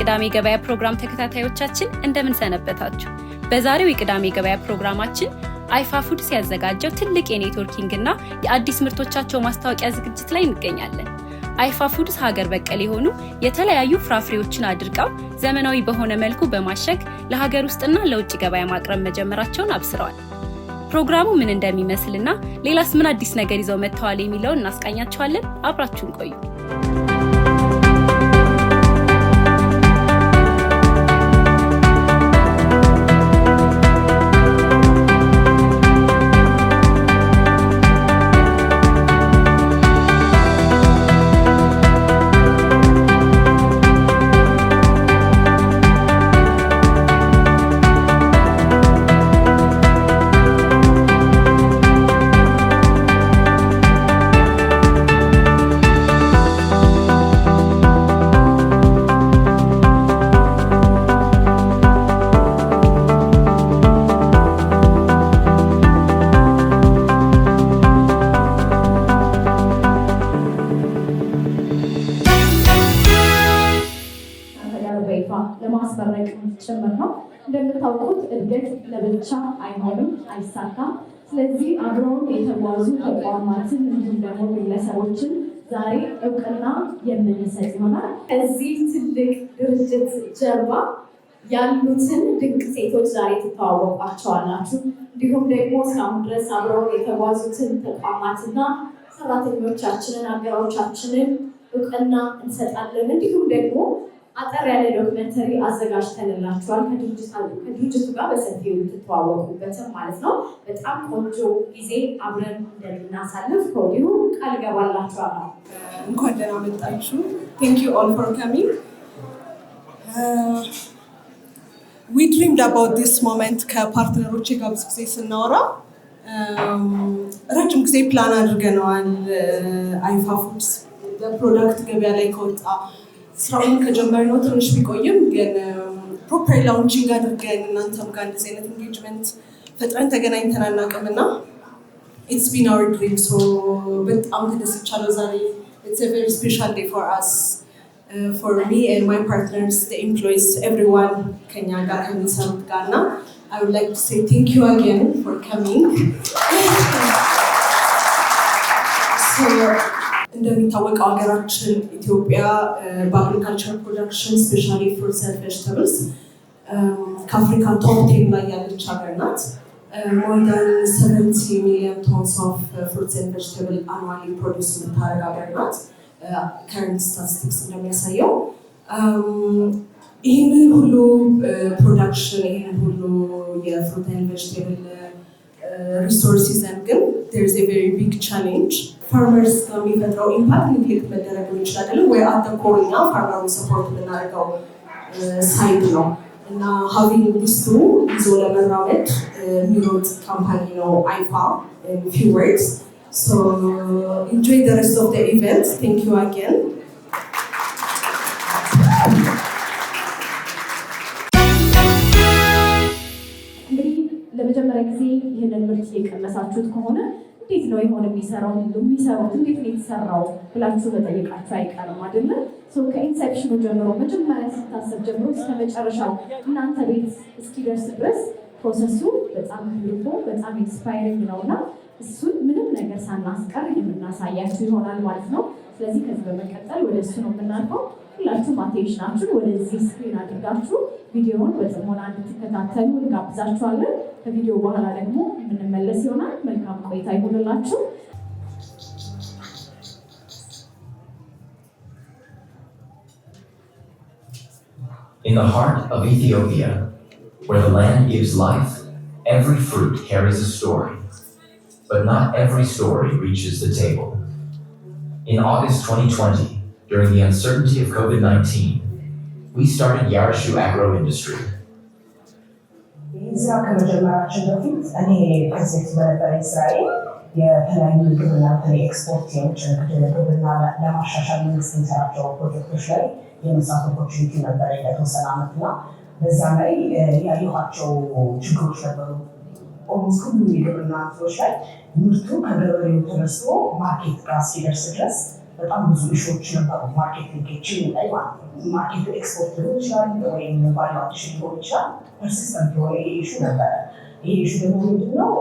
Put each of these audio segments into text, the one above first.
የቅዳሜ ገበያ ፕሮግራም ተከታታዮቻችን እንደምን ሰነበታችሁ? በዛሬው የቅዳሜ ገበያ ፕሮግራማችን አይፋ ፉድስ ያዘጋጀው ትልቅ የኔትወርኪንግ እና የአዲስ ምርቶቻቸው ማስታወቂያ ዝግጅት ላይ እንገኛለን። አይፋ ፉድስ ሀገር በቀል የሆኑ የተለያዩ ፍራፍሬዎችን አድርቀው ዘመናዊ በሆነ መልኩ በማሸግ ለሀገር ውስጥና ለውጭ ገበያ ማቅረብ መጀመራቸውን አብስረዋል። ፕሮግራሙ ምን እንደሚመስልና ሌላስ ምን አዲስ ነገር ይዘው መጥተዋል የሚለውን እናስቃኛችኋለን። አብራችሁን ቆዩ። ለማስመረቅ ጭምር ነው። እንደምታውቁት እድገት ለብቻ አይሆንም፣ አይሳካም። ስለዚህ አብረውን የተጓዙ ተቋማትን እንዲሁም ደግሞ ግለሰቦችን ዛሬ እውቅና የምንሰጥ ይሆናል። ከዚህ ትልቅ ድርጅት ጀርባ ያሉትን ድንቅ ሴቶች ዛሬ ትተዋወቋቸዋላችሁ። እንዲሁም ደግሞ እስካሁን ድረስ አብረውን የተጓዙትን ተቋማትና ሰራተኞቻችንን፣ አገሮቻችንን እውቅና እንሰጣለን። እንዲሁም ደግሞ አጠር ያለ ዶክመንተሪ አዘጋጅተንላችኋል ከድርጅቱ ጋር በሰፊው የምትተዋወቁበትም ማለት ነው። በጣም ቆንጆ ጊዜ አብረን እንደምናሳልፍ ከወዲሁ ቃል ገባላችኋለሁ። እንኳን ደህና መጣችሁ። Thank you all for coming. We dreamed about this moment ከፓርትነሮቼ ጋር ብዙ ጊዜ ስናወራ ረጅም ጊዜ ፕላን አድርገነዋል። አይፋ ፉድስ በፕሮዳክት ገበያ ላይ ከወጣ ስራውን ከጀመርነው ትንሽ ቢቆይም ግን ፕሮፐር ላውንቺንግ አድርገን እናንተም ጋር እንደዚህ አይነት ኢንጌጅመንት ፈጥረን ተገናኝተን አናውቅም እና ኢትስ ቢን አወር ድሪም። ሶ በጣም ተደስቻለሁ ዛሬ። ኢትስ አ ቬሪ ስፔሻል ዴይ ፎር አስ ፎር ሚ ኤንድ ማይ ፓርትነርስ ዘ ኤምፕሎይስ ኤቭሪዋን ከኛ ጋር ከሚሰሩት ጋር እና I would like to say thank you again for coming. እንደሚታወቀው ሀገራችን ኢትዮጵያ በአግሪካልቸር ፕሮዳክሽን ስፔሻሊ ፍሩትስ ኤንድ ቬጅተብልስ ከአፍሪካ ቶፕ 10 ላይ ያለች ሀገር ናት። ሞር ዳን 70 ሚሊዮን ቶንስ ኦፍ ፍሩትስ ኤንድ ቬጅተብል አኑዋሊ ፕሮዲውስ የምታደርግ ሀገር ናት ከረንት ስታቲስቲክስ እንደሚያሳየው። ይህንን ሁሉ ፕሮዳክሽን ይህንን ሁሉ የፍሩት ኤንድ ቬጅተብል ሪሶርስ ይዘን ግን there is a very big challenge. ፋርመርስ ከሚፈጥረው ኢምፓክት ኔግሌክት መደረግ ይችላል ወይ አተኮርኛ ፋርመሩ ሰፖርት የምናደርገው ሳይድ ነው እና ሃቪንግ ዲስ ቱ ይዞ ለመራመድ የሚሮጥ ካምፓኒ ነው አይፋ። few words, so enjoy the rest of the event. Thank you again. እንግዲህ ለመጀመሪያ ጊዜ ይህንን ምርት የቀመሳችሁት ከሆነ እንዴት ነው የሆነ የሚሰሩት እንዴት ነው የተሰራው ብላችሁ መጠየቃችሁ አይቀርም አይደለ? ከኢንሴፕሽኑ ጀምሮ መጀመሪያ ሲታሰብ ጀምሮ እስከ መጨረሻው እናንተ ቤት እስኪደርስ ድረስ ፕሮሰሱ በጣም ቢዩቲፉል በጣም ኢንስፓይሪንግ ነው እና እሱን ምንም ነገር ሳናስቀር የምናሳያችሁ ይሆናል ማለት ነው። ስለዚህ ከዚህ በመቀጠል ወደ እሱ ነው የምናልፈው። ሁላችሁም አቴንሽናችሁን ወደዚህ ስክሪን አድርጋችሁ ቪዲዮውን በጥሞና እንድትከታተሉ እንጋብዛችኋለን። ከቪዲዮ በኋላ ደግሞ የምንመለስ ይሆናል። መልካም ቆይታ ይሁንላችሁ። In the heart of Ethiopia, where the land gives life, every fruit carries a story, but not every story reaches the table. In August 2020, during the uncertainty of COVID-19, we started Yarashu Agro Industry. ስራ ከመጀመራችን በፊት እኔ ፕሮጀክት በነበረኝ ስራዬ የተለያዩ ግብርና ኤክስፖርት ግብርና ለማሻሻል መንግስት የሚሰራቸው ፕሮጀክቶች ላይ የመስራት ኦፖርቹኒቲ ነበረ ለተወሰነ ዓመት እና በዛ ላይ ያየኋቸው ችግሮች ነበሩ። ኦልሞስት ሁሉም የግብርና ምርቶች ላይ ምርቱ ከገበሬው ተነስቶ ማርኬት ጋር እስኪደርስ ድረስ በጣም ብዙ ኢሹዎች ነበሩ። ማርኬቲንግ ቼን ላይ ማርኬቱ ኤክስፖርት ሊሆን ይችላል ወይም ቫልዩ አዲሽን ሊሆን ይችላል። ፐርሲስተንት የሆነ ኢሹ ነበረ። ይህ ኢሹ ደግሞ ምንድነው?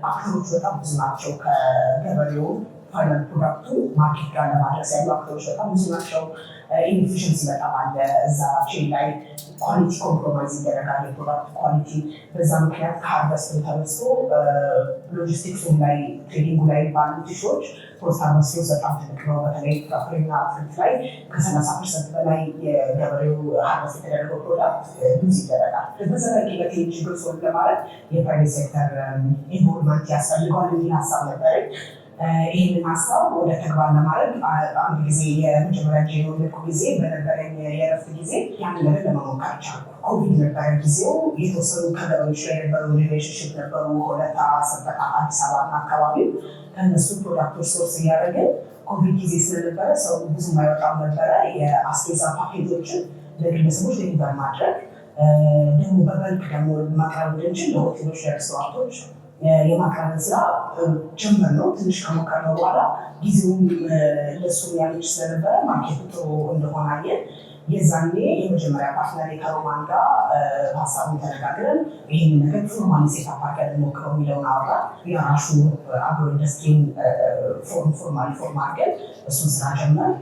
አክተሮች በጣም ብዙ ናቸው። ከገበሬው ፋይናል ፕሮዳክቱ ማርኬት ጋር ለማድረስ ያሉ አክተሮች በጣም ብዙ ናቸው። ኢንኤፊሽንሲ በጣም አለ እዛ ቼን ላይ። ኳሊቲ ኮምፕሮማይዝ ይደረጋል፣ የፕሮዳክት ኳሊቲ። በዛ ምክንያት ከሃርቨስት ተነስቶ ሎጂስቲክሱም ላይ ትሬዲንጉ ላይ ባሉት ኢሹዎች ፖስት ሃርቨስት በጣም ትልቅ ነው። በተለይ ፍራፍሬና አትክልት ላይ ከ30% በላይ የገበሬው ሃርቨስት የተደረገው ፕሮዳክት ሉዝ ይደረጋል። በዘላቂነት ይህን ችግር ሶልቭ ለማድረግ የፕራይቬት ሴክተር ኢንቮልቭመንት ያስፈልገዋል የሚል ሀሳብ ነበረኝ። ይህንን ሀሳብ ወደ ተግባር ለማድረግ አንድ ጊዜ የመጀመሪያ የወለድኩ ጊዜ በነበረኝ የእረፍት ጊዜ ያንን ነገር ለመሞከር ቻልኩ። ኮቪድ ነበረ ጊዜው። የተወሰኑ ከገበሬዎች ላይ የነበሩ ሪሌሽንሽፕ ነበሩ፣ ሆለታ፣ ሰበታ፣ አዲስ አበባና አካባቢ ከእነሱ ፕሮዳክቶች ሶርስ እያደረግን ኮቪድ ጊዜ ስለነበረ ሰው ብዙ አይወጣም ነበረ። የአስቤዛ ፓኬጆችን ለግለሰቦች ዴሊቨር ማድረግ ደግሞ በበልክ ደግሞ ማቅረብ እንድንችል ለሆቴሎች፣ ለሬስቶራንቶች የማቅረብን ስራ ጀመር ነው። ትንሽ ከሞከርነው በኋላ ጊዜውም ለሱ ያለች ስለነበረ ማርኬቱ ጥሩ እንደሆነ አየን። የዛኔ የመጀመሪያ ፓርትነር ከሮማን ጋር ሀሳቡን ተነጋግረን ይህንን ነገር ፎርማሊ ሴታፕ አድርገን እንሞክረው የሚለውን አወራ። የራሹ አግሮ ኢንዱስትሪን ፎርማሊ ፎርም አድርገን እሱን ስራ ጀመር።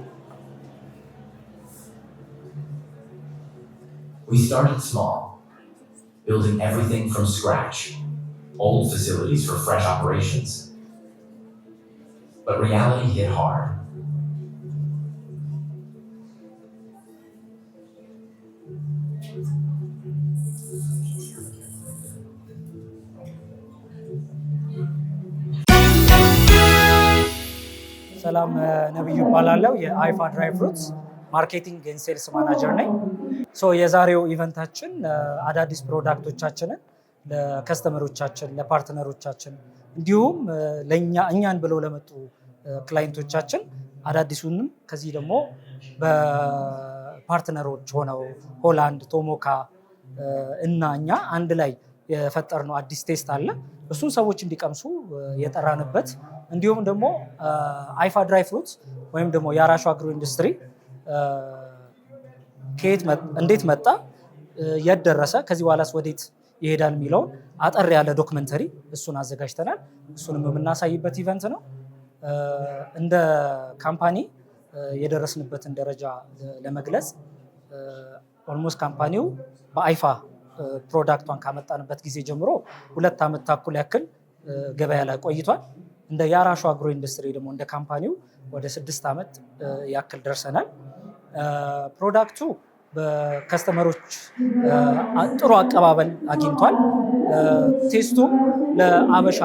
We started small, building everything from scratch. Old facilities for fresh operations. But reality hit hard. ሰላም ነብዩ እባላለሁ። የአይፋ ድራይ ፍሩትስ ማርኬቲንግ ኤንድ ሴልስ ማናጀር ነኝ። የዛሬው ኢቨንታችን አዳዲስ ፕሮዳክቶቻችንን ለከስተመሮቻችን፣ ለፓርትነሮቻችን እንዲሁም እኛን ብለው ለመጡ ክላይንቶቻችን አዳዲሱንም ከዚህ ደግሞ በፓርትነሮች ሆነው ሆላንድ፣ ቶሞካ እና እኛ አንድ ላይ የፈጠርነው አዲስ ቴስት አለ። እሱን ሰዎች እንዲቀምሱ የጠራንበት እንዲሁም ደግሞ አይፋ ድራይ ፍሩትስ ወይም ደግሞ የአራሹ አግሮ ኢንዱስትሪ እንዴት መጣ፣ የት ደረሰ፣ ከዚህ በኋላስ ወዴት ይሄዳል የሚለውን አጠር ያለ ዶክመንተሪ እሱን አዘጋጅተናል። እሱንም የምናሳይበት ኢቨንት ነው። እንደ ካምፓኒ የደረስንበትን ደረጃ ለመግለጽ ኦልሞስት ካምፓኒው በአይፋ ፕሮዳክቷን ካመጣንበት ጊዜ ጀምሮ 2 ዓመት ተኩል ያክል ገበያ ላይ ቆይቷል። እንደ የአራሹ አግሮ ኢንዱስትሪ ደግሞ እንደ ካምፓኒው ወደ 6 ዓመት ያክል ደርሰናል። ፕሮዳክቱ በከስተመሮች ጥሩ አቀባበል አግኝቷል። ቴስቱም ለአበሻ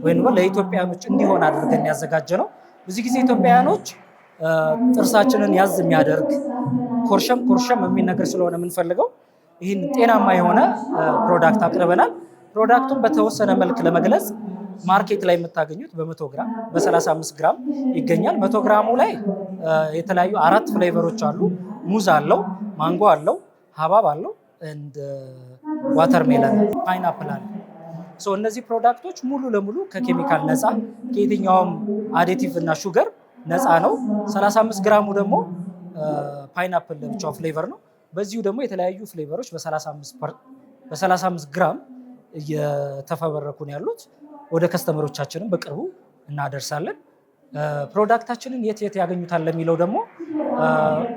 ወይም ለኢትዮጵያኖች እንዲሆን አድርገን ያዘጋጀ ነው። ብዙ ጊዜ ኢትዮጵያኖች ጥርሳችንን ያዝ የሚያደርግ ኮርሸም የሚል ነገር ስለሆነ የምንፈልገው ይህን ጤናማ የሆነ ፕሮዳክት አቅርበናል። ፕሮዳክቱን በተወሰነ መልክ ለመግለጽ ማርኬት ላይ የምታገኙት በ100 ግራም በ35 ግራም ይገኛል። 100 ግራሙ ላይ የተለያዩ 4 ፍሌቨሮች አሉ። ሙዝ አለው፣ ማንጎ አለው፣ ሀባብ አለው፣ ዋተርሜለን፣ ፓይናፕል አለ። እነዚህ ፕሮዳክቶች ሙሉ ለሙሉ ከኬሚካል ነፃ፣ ከየትኛውም አዲቲቭ እና ሹገር ነፃ ነው። 35 ግራሙ ደግሞ ፓይናፕል ለብቻው ፍሌቨር ነው። በዚሁ ደግሞ የተለያዩ ፍሌቨሮች በ35 ግራም እየተፈበረኩ ነው ያሉት። ወደ ከስተመሮቻችንም በቅርቡ እናደርሳለን። ፕሮዳክታችንን የት ያገኙታል ለሚለው ደግሞ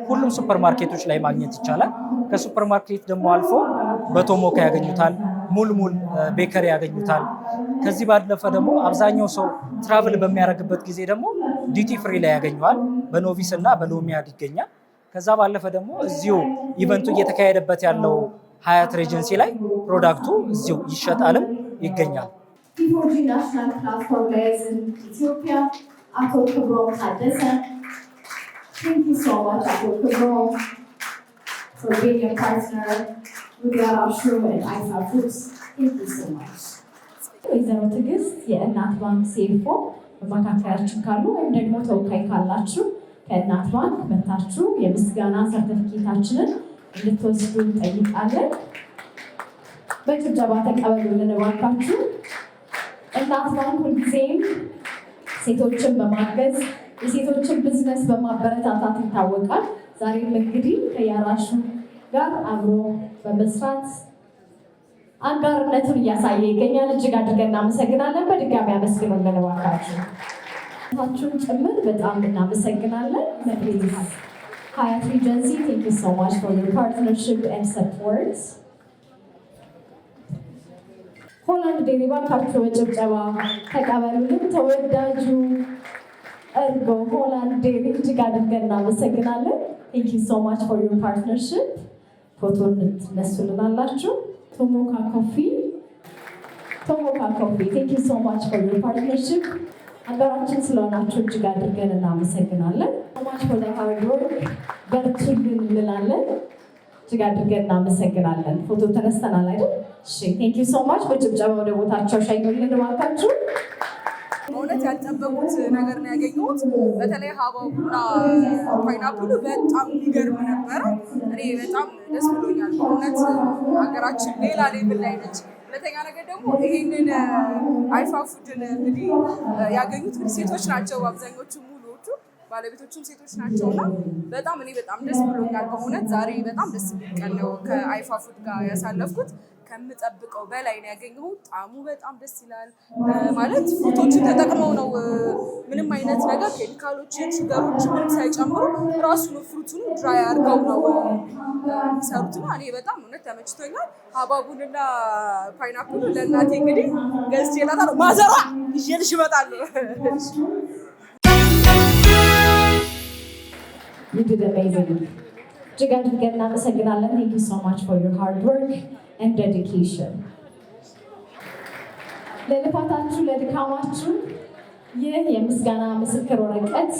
ሁሉም ሱፐር ማርኬቶች ላይ ማግኘት ይቻላል። ከሱፐር ማርኬት ደግሞ አልፎ በቶሞካ ያገኙታል፣ ሙልሙል ቤከሪ ያገኙታል። ከዚህ ባለፈ ደግሞ አብዛኛው ሰው ትራቭል በሚያደርግበት ጊዜ ደግሞ ዲቲ ፍሪ ላይ ያገኘዋል። በኖቪስ እና በሎሚያድ ይገኛል። ከዛ ባለፈ ደግሞ እዚሁ ኢቨንቱ እየተካሄደበት ያለው ሀያት ሬጀንሲ ላይ ፕሮዳክቱ እዚሁ ይሸጣልም ይገኛል። ቲፎጂ ናሽናል ፕላትፎርም ላይ ኢትዮጵያ አቶ ክብሮም ታደሰ Thank you so much, Ato Kubro, for being a partner with የአራሹ and አይፋ ፉድስ. Thank you so much. ወይዘሮ ትዕግስት የእናት ባንክ ሴፎ በመካከላችን ካሉ ወይም ደግሞ ተወካይ ካላችሁ ከእናት ባንክ መታችሁ የምስጋና ሰርተፊኬታችንን እንድትወስዱ እንጠይቃለን። በጭብጨባ ተቀበሉልን እባካችሁ። እናት ባንክ ሁልጊዜም ሴቶችን በማገዝ የሴቶችን ቢዝነስ በማበረታታት ይታወቃል። ዛሬም እንግዲህ ከያራሹ ጋር አብሮ በመስራት አጋርነቱን እያሳየ ይገኛል። እጅግ አድርገን እናመሰግናለን። በድጋሚ አመስግኑልን እባካችሁ። ታችሁን ጭምር በጣም እናመሰግናለን። ሀያት ሪጀንሲ ቴንክ ዩ ሶ ማች ፎር ዮር ፓርትነርሺፕ ኤንድ ሰፖርት። ሆላንድ ዴሪ ባካችሁ በጭብጨባ ተቀበሉልን። ተወዳጁ እርጎ ሆላንድ ዴሪ እጅግ አድርገን እናመሰግናለን። ቴንክ ዩ ሶ ማች ፎር ዮር ፓርትነርሺፕ። ፎቶ ትነሱልናላችሁ። ቶሞካ ኮፊ ቴንክ ዩ ሶ ማች ፎር ዮር ፓርትነርሺፕ። አጋራችን ስለሆናችሁ እጅግ አድርገን እናመሰግናለን። ማች ፎር ሃርድ ወርክ በርቱልን እንላለን። እጅግ አድርገን እናመሰግናለን። ፎቶ ተነስተናል አይደል? እሺ ቴንክ ዩ ሶ ማች። በጭብጨባ ወደ ቦታቸው ሸኙልን እባካችሁ። በእውነት ያልጠበቁት ነገር ነው ያገኘሁት። በተለይ ሀባቡና ፓይናፕሉ በጣም የሚገርም ነበረ። እኔ በጣም ደስ ብሎኛል በእውነት ሀገራችን ሌላ ሌቭል ላይ ነች። ሁለተኛ ነገር ደግሞ ይህንን አይፋ ፉድን እንግዲህ ያገኙት ሴቶች ናቸው አብዛኞቹ፣ ሙሉዎቹ ባለቤቶቹም ሴቶች ናቸው እና በጣም ደስ ብሎኛል በእውነት። ዛሬ በጣም ደስ የሚል ቀን ነው ከአይፋ ፉድ ጋር ያሳለፍኩት። ከምጠብቀው በላይ ነው ያገኘሁት። ጣዕሙ በጣም ደስ ይላል። ማለት ፍሩቶችን ተጠቅመው ነው ምንም አይነት ነገር ኬሚካሎችን፣ ሹገሮችን ምንም ሳይጨምሩ ራሱን ፍሩቱን ድራይ አድርገው ነው የሚሰሩትና እኔ በጣም እውነት ተመችቶኛል። ሀባቡንና ፓይናፕሉ ለእናቴ እንግዲህ ገዝቼላታለሁ። ማዘሯ ይዤልሽ እመጣለሁ። እጅግ አድርገን እናመሰግናለን። ቴንክ ዩ ሶ ማች ፎር ዮር ሃርድ ወርክ ኤንድ ዴዲኬሽን። ለልፋታችሁ ለድካማችሁ ይህ የምስጋና ምስክር ወረቀት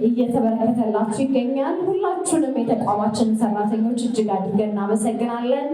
እየተበረከተላችሁ ይገኛል። ሁላችሁንም የተቋማችንን ሰራተኞች እጅግ አድርገን እናመሰግናለን።